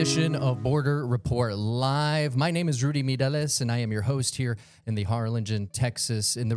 edition of Border Report Live. My name is Rudy Mideles, and I am your host here in the Harlingen, Texas, in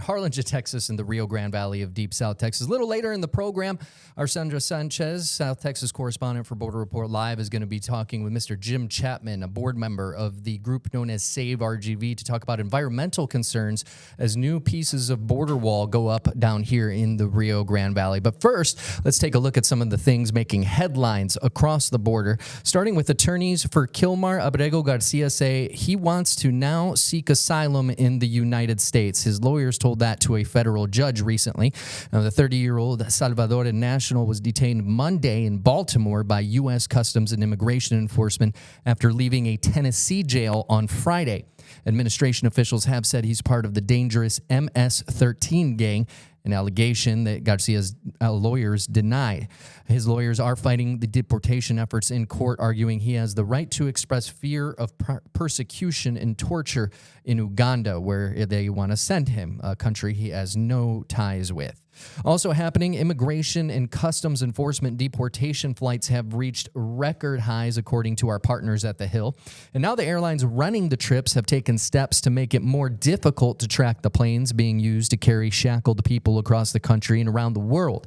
Harlingen, Texas, in the Rio Grande Valley of Deep South Texas. A little later in the program, our Sandra Sanchez, South Texas correspondent for Border Report Live, is going to be talking with Mr. Jim Chapman, a board member of the group known as Save RGV, to talk about environmental concerns as new pieces of border wall go up down here in the Rio Grande Valley. But first, let's take a look at some of the things making headlines across the border, starting with attorneys for Kilmar Abrego Garcia say he wants to now seek asylum in the United States. His lawyers told that to a federal judge recently. Now, the 30-year-old Salvadoran national was detained Monday in Baltimore by U.S. Customs and Immigration Enforcement after leaving a Tennessee jail on Friday. Administration officials have said he's part of the dangerous MS-13 gang, an allegation that Garcia's lawyers deny. His lawyers are fighting the deportation efforts in court, arguing he has the right to express fear of persecution and torture in Uganda, where they want to send him, a country he has no ties with. Also happening, immigration and customs enforcement deportation flights have reached record highs, according to our partners at The Hill. And now the airlines running the trips have taken steps to make it more difficult to track the planes being used to carry shackled people across the country and around the world.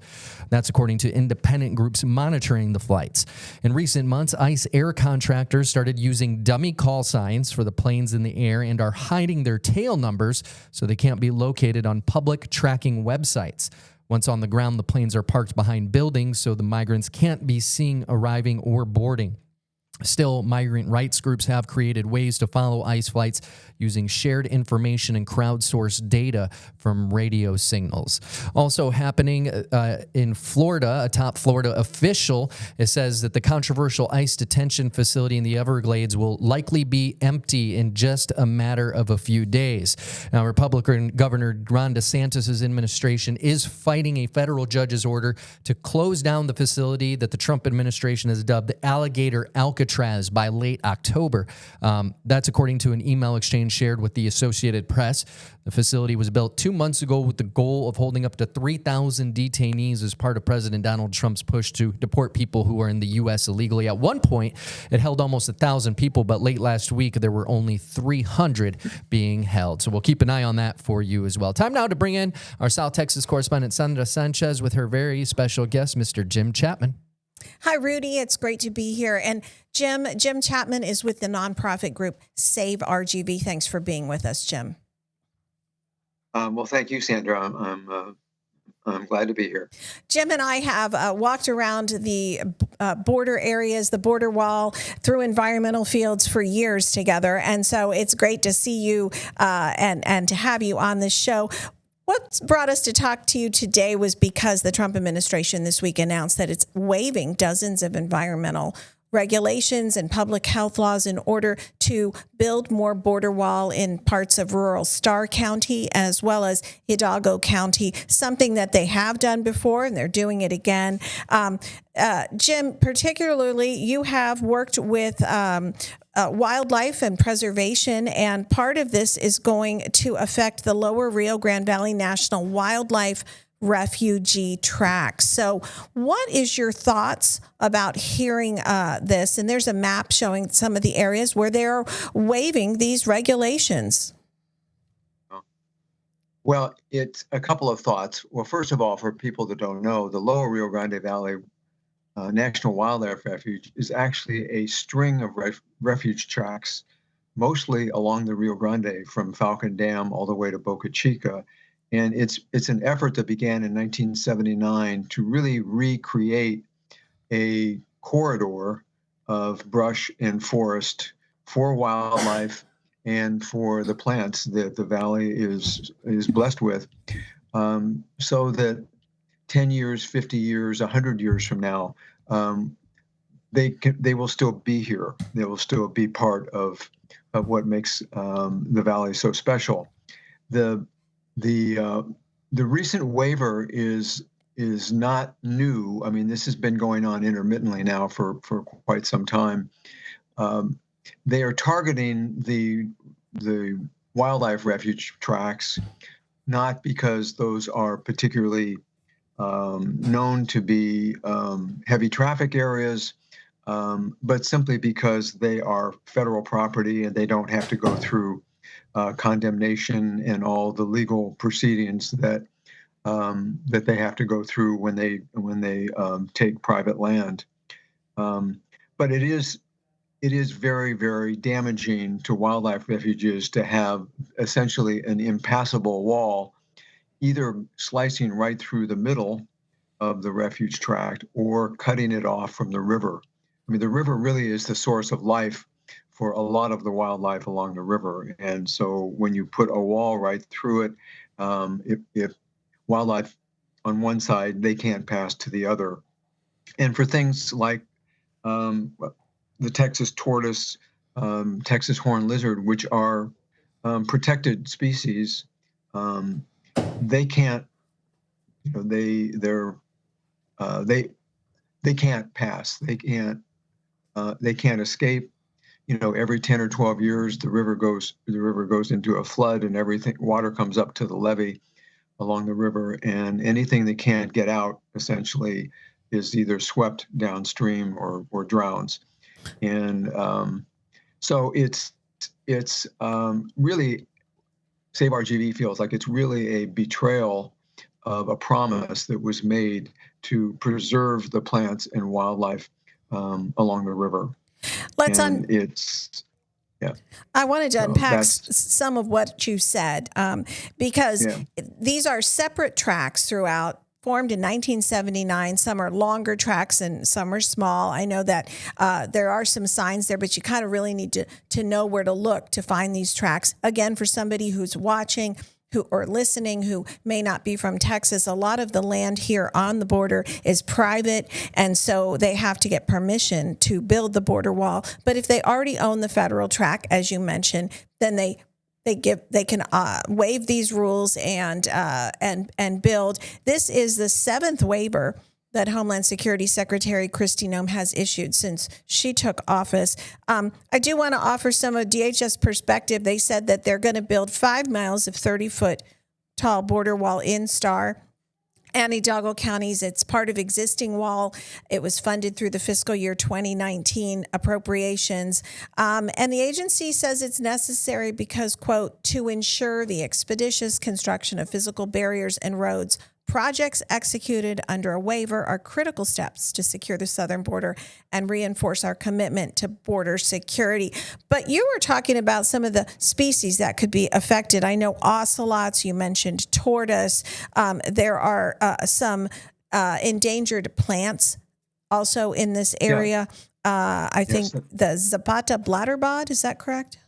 That's according to independent groups monitoring the flights. In recent months, ICE air contractors started using dummy call signs for the planes in the air and are hiding their tail numbers so they can't be located on public tracking websites. Once on the ground, the planes are parked behind buildings so the migrants can't be seen arriving or boarding. Still, migrant rights groups have created ways to follow ICE flights using shared information and crowdsourced data from radio signals. Also happening in Florida, a top Florida official, it says that the controversial ICE detention facility in the Everglades will likely be empty in just a matter of a few days. Now, Republican Governor Ron DeSantis' administration is fighting a federal judge's order to close down the facility that the Trump administration has dubbed Alligator Alcatraz by late October. That's according to an email exchange shared with the Associated Press. The facility was built 2 months ago with the goal of holding up to 3,000 detainees as part of President Donald Trump's push to deport people who are in the U.S. illegally. At one point, it held almost 1,000 people, but late last week, there were only 300 being held. So we'll keep an eye on that for you as well. Time now to bring in our South Texas correspondent, Sandra Sanchez, with her very special guest, Mr. Jim Chapman. Hi, Rudy. It's great to be here. And Jim Chapman is with the nonprofit group Save RGV. Thanks for being with us, Jim. Well, thank you, Sandra. I'm glad to be here. Jim and I have walked around the border areas, the border wall, through environmental fields for years together. And so it's great to see you and to have you on this show. What brought us to talk to you today was because the Trump administration this week announced that it's waiving dozens of environmental regulations and public health laws in order to build more border wall in parts of rural Starr County as well as Hidalgo County, something that they have done before and they're doing it again. Jim, particularly, you have worked with wildlife and preservation, and part of this is going to affect the Lower Rio Grande Valley National Wildlife Refugee Tract. So what is your thoughts about hearing this? And there's a map showing some of the areas where they're waiving these regulations. Well, it's a couple of thoughts. Well, first of all, for people that don't know, the Lower Rio Grande Valley National Wildlife Refuge is actually a string of refuge tracts, mostly along the Rio Grande from Falcon Dam all the way to Boca Chica. And it's an effort that began in 1979 to really recreate a corridor of brush and forest for wildlife and for the plants that the valley is blessed with, so that 10 years, 50 years, 100 years from now, they will still be here. They will still be part of what makes the valley so special. The recent waiver is not new. I mean, this has been going on intermittently now for quite some time. They are targeting the wildlife refuge tracts, not because those are particularly known to be heavy traffic areas, but simply because they are federal property and they don't have to go through condemnation and all the legal proceedings that they have to go through when they take private land. But it is very, very damaging to wildlife refuges to have essentially an impassable wall, either slicing right through the middle of the refuge tract or cutting it off from the river. I mean, the river really is the source of life for a lot of the wildlife along the river. And so when you put a wall right through it, if wildlife on one side, they can't pass to the other. And for things like the Texas tortoise, Texas horned lizard, which are protected species, they can't, they can't pass. They can't escape. Every 10 or 12 years, the river goes into a flood, and water comes up to the levee along the river, and anything that can't get out essentially is either swept downstream or drowns. And so it's really, Save Our GV feels like it's really a betrayal of a promise that was made to preserve the plants and wildlife along the river. I wanted to unpack some of what you said because these are separate tracts throughout, formed in 1979. Some are longer tracts and some are small. I know that there are some signs there, but you kind of really need to know where to look to find these tracts. Again, for somebody who's watching or listening who may not be from Texas, a lot of the land here on the border is private, and so they have to get permission to build the border wall. But if they already own the federal tract, as you mentioned, then they can waive these rules and build. This is the 7th waiver that Homeland Security Secretary Kristi Noem has issued since she took office. I do want to offer some of DHS perspective. They said that they're going to build 5 miles of 30-foot tall border wall in Starr and Hidalgo counties. It's part of existing wall. It was funded through the fiscal year 2019 appropriations. And the agency says it's necessary because, quote, to ensure the expeditious construction of physical barriers and roads. Projects executed under a waiver are critical steps to secure the southern border and reinforce our commitment to border security. But you were talking about some of the species that could be affected. I know ocelots, you mentioned tortoise. There are some endangered plants also in this area. I think the Zapata bladderbod, is that correct?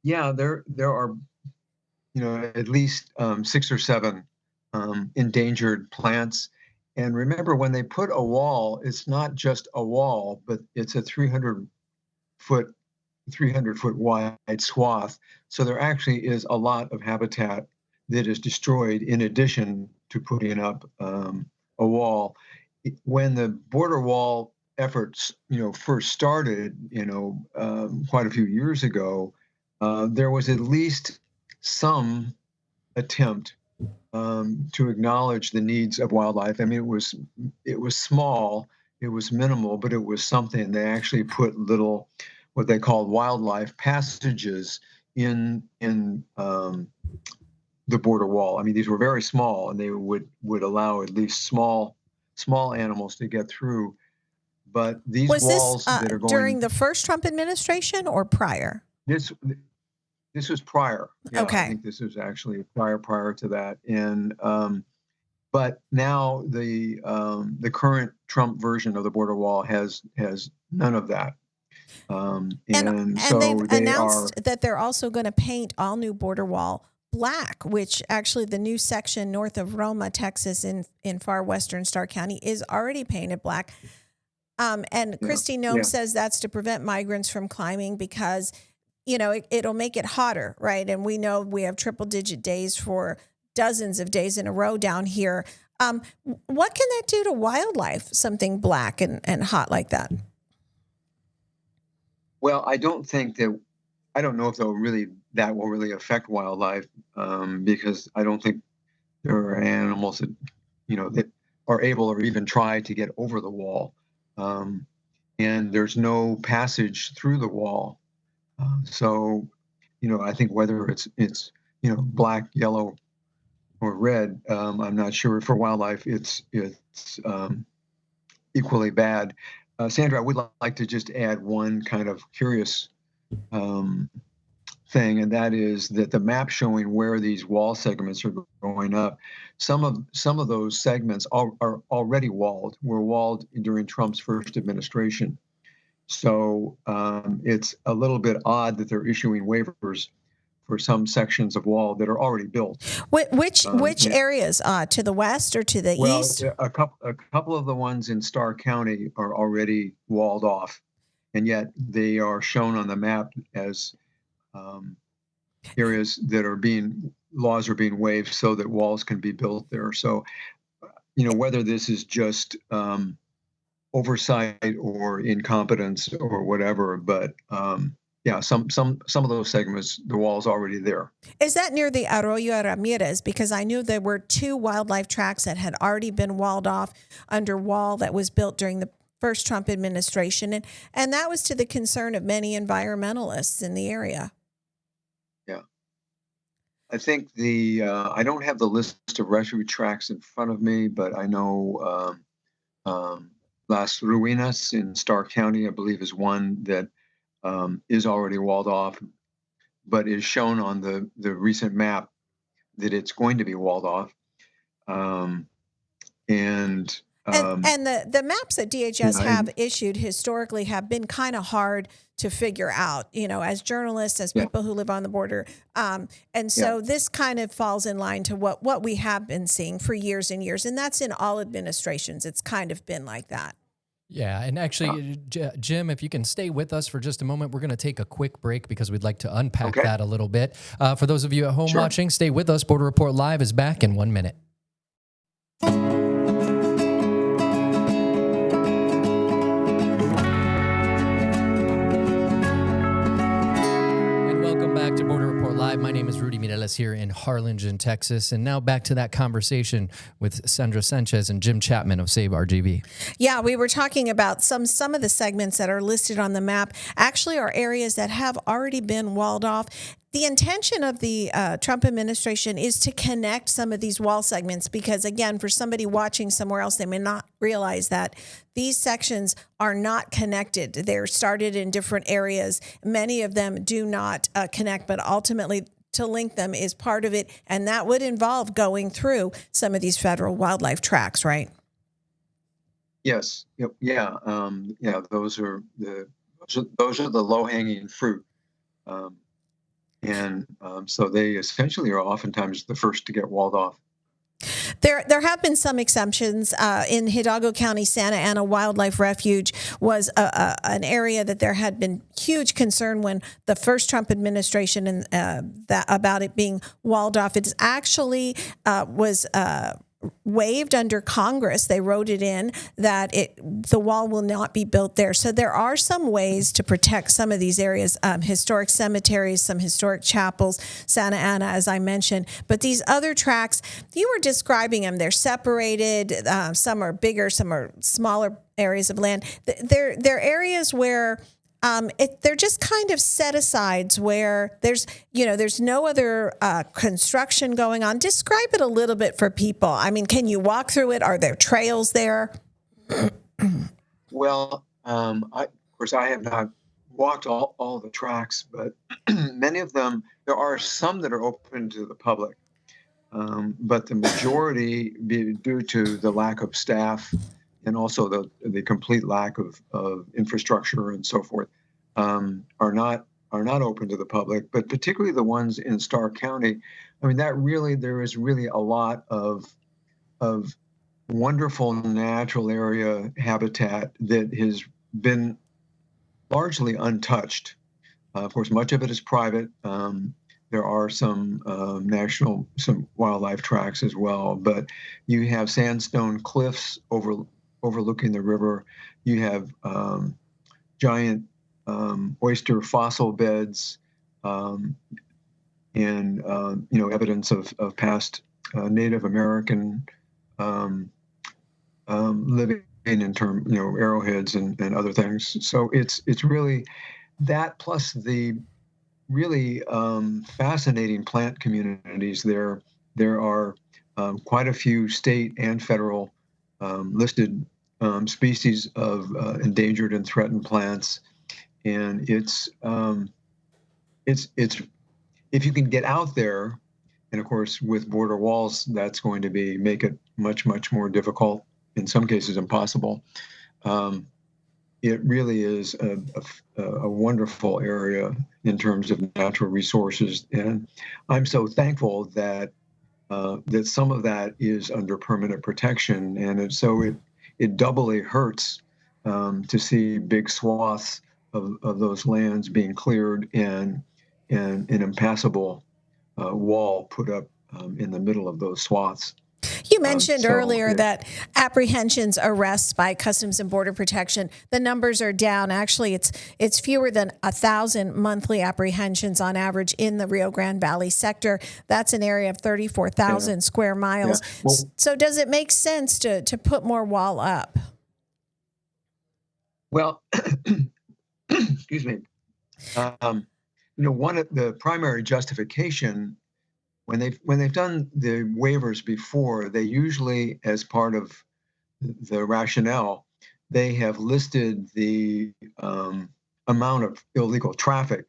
Yeah, there are, at least 6 or 7 endangered plants. And remember, when they put a wall, it's not just a wall, but it's a 300-foot wide swath. So there actually is a lot of habitat that is destroyed in addition to putting up a wall. When the border wall efforts, first started, quite a few years ago, there was at least some attempt to acknowledge the needs of wildlife. I mean, it was small, it was minimal, but it was something. They actually put little, what they called wildlife passages in the border wall. I mean, these were very small, and they would allow at least small animals to get through. But these walls that are going during the first Trump administration or prior? This was prior. Yeah, okay. I think this was actually prior to that. And but now the current Trump version of the border wall has none of that. And so they've announced that they're also going to paint all new border wall black, which actually the new section north of Roma, Texas, in far western Starr County is already painted black. And Kristi Noem says that's to prevent migrants from climbing because it'll make it hotter, right? And we know we have triple-digit days for dozens of days in a row down here. What can that do to wildlife, something black and hot like that? Well, I don't know if that will really affect wildlife because I don't think there are animals that, that are able or even try to get over the wall. and there's no passage through the wall. So, I think whether it's black, yellow, or red, I'm not sure. For wildlife, it's equally bad. Sandra, I would like to just add one kind of curious thing, and that is that the map showing where these wall segments are going up, some of those segments are already walled. Were walled during Trump's first administration. So it's a little bit odd that they're issuing waivers for some sections of wall that are already built. Which areas? To the west or to the east? A couple of the ones in Starr County are already walled off, and yet they are shown on the map as areas that laws are being waived so that walls can be built there. So, whether this is just oversight or incompetence or whatever, but some of those segments, the wall's already there. Is that near the Arroyo Ramirez? Because I knew there were 2 wildlife tracks that had already been walled off under wall that was built during the first Trump administration, and that was to the concern of many environmentalists in the area. Yeah, I think I don't have the list of refuge tracks in front of me, but I know Las Ruinas in Starr County, I believe, is one that is already walled off, but is shown on the recent map that it's going to be walled off. And the maps that DHS have issued historically have been kind of hard to figure out, as journalists, as people who live on the border. And so this kind of falls in line to what we have been seeing for years and years. And that's in all administrations. It's kind of been like that. Yeah, and actually, Jim, if you can stay with us for just a moment, we're going to take a quick break because we'd like to unpack that a little bit. For those of you at home watching, stay with us. Border Report Live is back in 1 minute. Back to Border Report Live. My name is Rudy Mireles here in Harlingen, Texas. And now back to that conversation with Sandra Sanchez and Jim Chapman of Save RGV. Yeah, we were talking about some of the segments that are listed on the map actually are areas that have already been walled off. The intention of the Trump administration is to connect some of these wall segments because, again, for somebody watching somewhere else, they may not realize that these sections are not connected. They're started in different areas. Many of them do not connect, but ultimately to link them is part of it, and that would involve going through some of these federal wildlife tracks, right? Yes. Yeah. Those are the low-hanging fruit. So they essentially are oftentimes the first to get walled off. There have been some exceptions. In Hidalgo County, Santa Ana Wildlife Refuge was an area that there had been huge concern when the first Trump administration about it being walled off. It actually was waived under Congress. They wrote it in that the wall will not be built there. So there are some ways to protect some of these areas, historic cemeteries, some historic chapels, Santa Ana, as I mentioned. But these other tracks, you were describing them. They're separated. Some are bigger, some are smaller areas of land. They're areas where they're just kind of set-asides where there's no other construction going on. Describe it a little bit for people. I mean, can you walk through it? Are there trails there? Well, of course, I have not walked all the tracks, but many of them, there are some that are open to the public. But the majority, due to the lack of staff and also the complete lack of infrastructure and so forth, are not open to the public. But particularly the ones in Starr County, I mean, there is really a lot of wonderful natural area habitat that has been largely untouched. Of course, much of it is private. There are some some wildlife tracks as well, but you have sandstone cliffs overlooking the river. You have giant oyster fossil beds, and evidence of past Native American living in terms, arrowheads and other things. So it's really that plus the really fascinating plant communities there. There are quite a few state and federal listed species of endangered and threatened plants, and it's if you can get out there, and of course with border walls, that's going to make it much more difficult, in some cases impossible. It really is a wonderful area in terms of natural resources, and I'm so thankful that that some of that is under permanent protection, and it doubly hurts to see big swaths of those lands being cleared and an impassable wall put up in the middle of those swaths. You mentioned earlier yeah. that apprehensions, arrests by Customs and Border Protection, the numbers are down. Actually, it's fewer than 1,000 monthly apprehensions on average in the Rio Grande Valley sector. That's an area of 34,000 square miles. Yeah. Well, so does it make sense to put more wall up? Well, excuse me. One of the primary justification when they've done the waivers before, they usually, as part of the rationale, they have listed the amount of illegal traffic,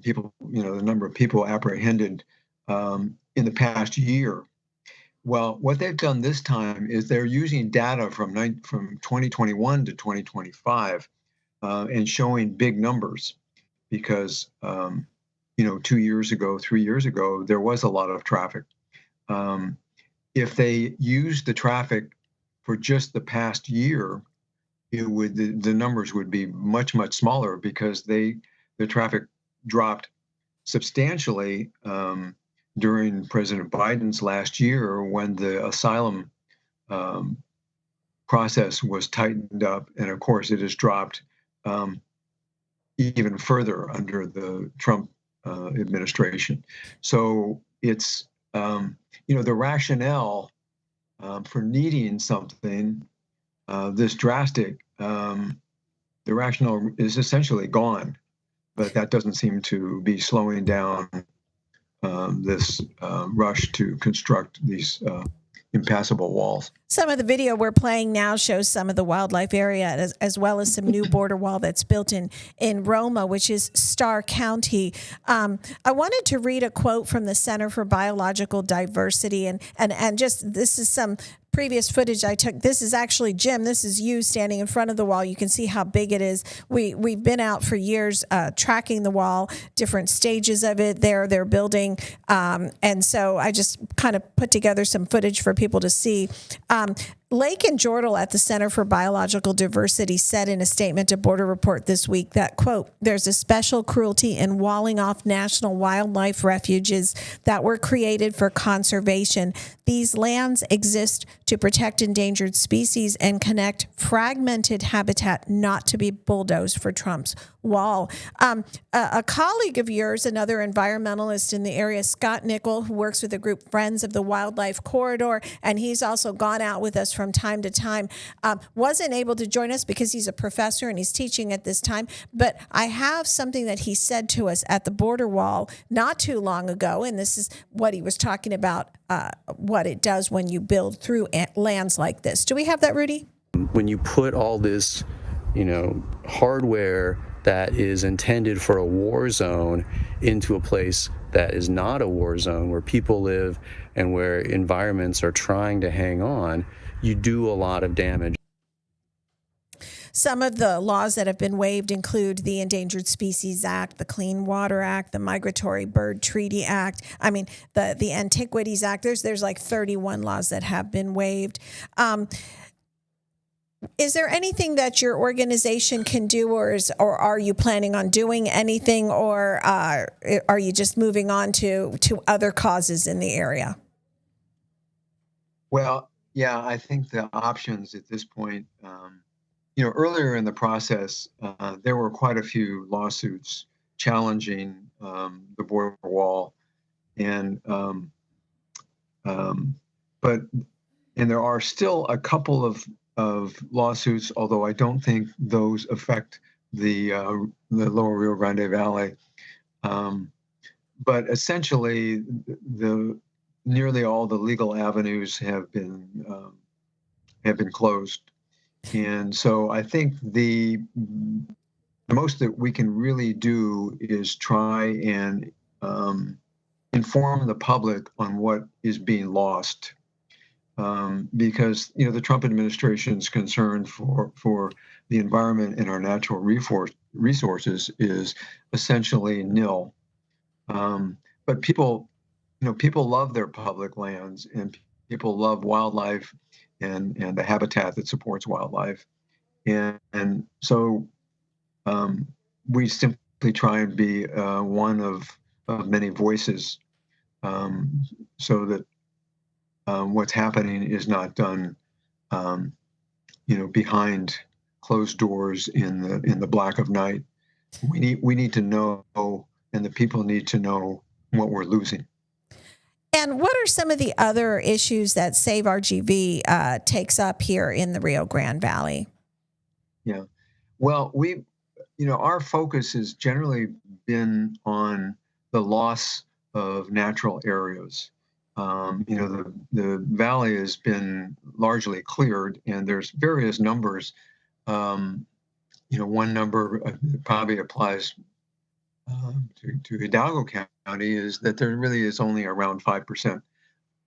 people, the number of people apprehended in the past year. Well, what they've done this time is they're using data from 2021 to 2025 and showing big numbers because 2 years ago, 3 years ago, there was a lot of traffic. If they used the traffic for just the past year, the numbers would be much smaller because the traffic dropped substantially during President Biden's last year when the asylum process was tightened up, and of course it has dropped even further under the Trump administration. So it's the rationale for needing something this drastic. The rationale is essentially gone, but that doesn't seem to be slowing down this rush to construct these impassable walls. Some of the video we're playing now shows some of the wildlife area as well as some new border wall that's built in Roma, which is Starr County. I wanted to read a quote from the Center for Biological Diversity, and just this is some previous footage I took. This is actually Jim. This is you standing in front of the wall. You can see how big it is. We've been out for years tracking the wall, different stages of it. They're building, and so I just kind of put together some footage for people to see. Lake and Jordal at the Center for Biological Diversity said in a statement to Border Report this week that, quote, there's a special cruelty in walling off national wildlife refuges that were created for conservation. These lands exist to protect endangered species and connect fragmented habitat, not to be bulldozed for Trump's wall. A colleague of yours, another environmentalist in the area, Scott Nickel, who works with the group Friends of the Wildlife Corridor, and he's also gone out with us from time to time, wasn't able to join us because he's a professor and he's teaching at this time. But I have something that he said to us at the border wall not too long ago, and this is what he was talking about, what it does when you build through lands like this. Do we have that, Rudy? When you put all this, hardware that is intended for a war zone into a place that is not a war zone, where people live and where environments are trying to hang on, you do a lot of damage. Some of the laws that have been waived include the Endangered Species Act, the Clean Water Act, the Migratory Bird Treaty Act. I mean, the Antiquities Act. There's like 31 laws that have been waived. Is there anything that your organization can do, or are you planning on doing anything, or are you just moving on to other causes in the area? Well, yeah, I think the options at this point, earlier in the process, there were quite a few lawsuits challenging the border wall, and there are still a couple of of lawsuits, although I don't think those affect the lower Rio Grande Valley. But essentially, nearly all the legal avenues have been closed, and so I think the most that we can really do is try and inform the public on what is being lost, because the Trump administration's concern for the environment and our natural resources is essentially nil. But people love their public lands, and people love wildlife and the habitat that supports wildlife, and so we simply try and be one of many voices, so that what's happening is not done, behind closed doors in the black of night. We need to know, and the people need to know what we're losing. And what are some of the other issues that Save RGV takes up here in the Rio Grande Valley? Yeah, well, our focus has generally been on the loss of natural areas. The valley has been largely cleared, and there's various numbers. One number probably applies to Hidalgo County is that there really is only around 5%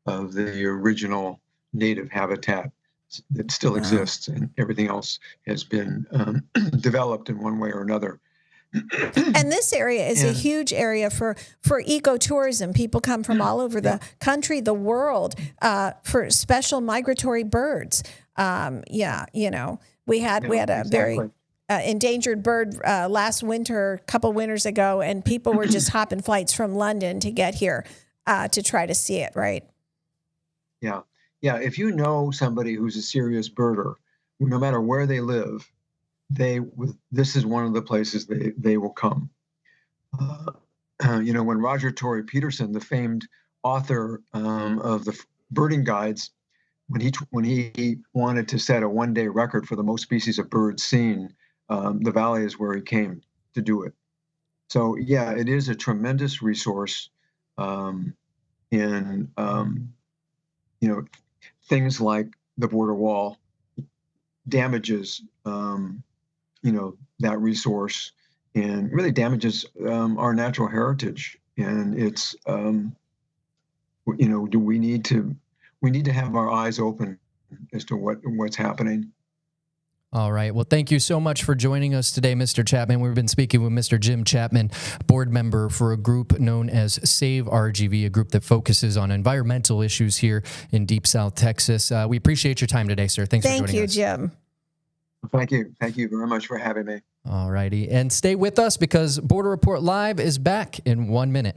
of the original native habitat that still exists, and everything else has been developed in one way or another. And this area is a huge area for ecotourism. People come from all over the country, the world, for special migratory birds. We had a very endangered bird last winter, a couple winters ago, and people were just hopping flights from London to get here to try to see it. Right? Yeah. If you know somebody who's a serious birder, no matter where they live, this is one of the places they will come. When Roger Tory Peterson, the famed author of the birding guides, when he wanted to set a one-day record for the most species of birds seen, the valley is where he came to do it. So it is a tremendous resource, in things like the border wall damages that resource, and really damages our natural heritage. And it's we need to have our eyes open as to what's happening. All right. Well, thank you so much for joining us today, Mr. Chapman. We've been speaking with Mr. Jim Chapman, board member for a group known as Save RGV, a group that focuses on environmental issues here in Deep South Texas. We appreciate your time today, sir. Thanks for joining us. Thank you, Jim. Thank you. Thank you very much for having me. All righty. And stay with us, because Border Report Live is back in 1 minute.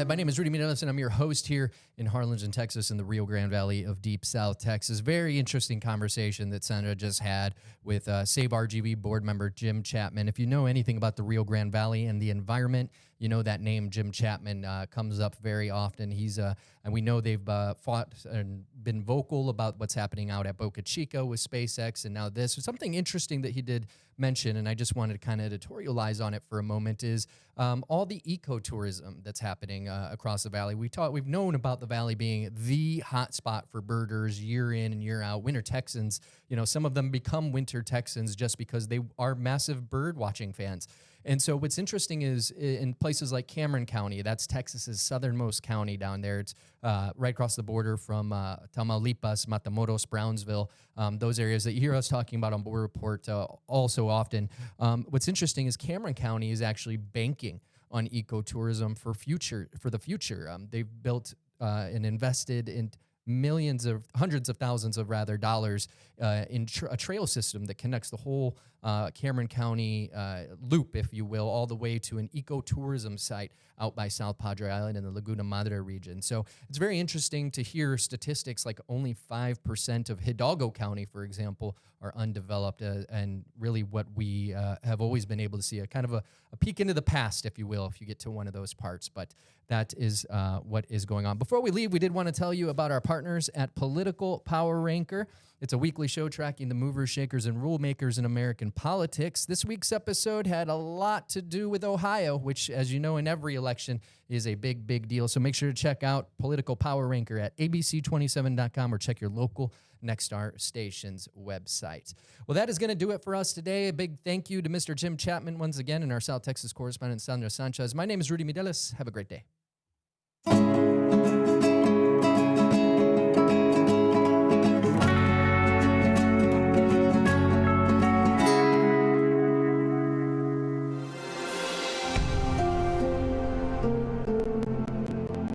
My name is Rudy Mireles, and I'm your host here in Harlingen, Texas, in the Rio Grande Valley of Deep South Texas. Very interesting conversation that Sandra just had with Save RGV board member Jim Chapman. If you know anything about the Rio Grande Valley and the environment, you know that name Jim Chapman comes up very often. He's and we know they've fought and been vocal about what's happening out at Boca Chica with SpaceX, and now this. Something interesting that he did mention, and I just wanted to kind of editorialize on it for a moment, is all the ecotourism that's happening across the valley. We've known about the valley being the hot spot for birders year in and year out. Winter Texans, some of them become winter Texans just because they are massive bird watching fans. And so what's interesting is in places like Cameron County, that's Texas's southernmost county down there. It's right across the border from Tamaulipas, Matamoros, Brownsville, those areas that you hear us talking about on Border Report all so often. What's interesting is Cameron County is actually banking on ecotourism for the future. They've built and invested in hundreds of thousands of dollars in a trail system that connects the whole Cameron County loop, if you will, all the way to an ecotourism site out by South Padre Island in the Laguna Madre region. So it's very interesting to hear statistics like only 5% of Hidalgo County, for example, are undeveloped, and really what we have always been able to see, a kind of a peek into the past, if you will, if you get to one of those parts. But that is what is going on. Before we leave, we did want to tell you about our partners at Political Power Ranker. It's a weekly show tracking the movers, shakers, and rule makers in American politics. This week's episode had a lot to do with Ohio, which, as you know, in every election is a big, big deal. So make sure to check out Political Power Ranker at abc27.com or check your local Nexstar station's website. Well, that is going to do it for us today. A big thank you to Mr. Jim Chapman once again and our South Texas correspondent, Sandra Sanchez. My name is Rudy Mideles. Have a great day.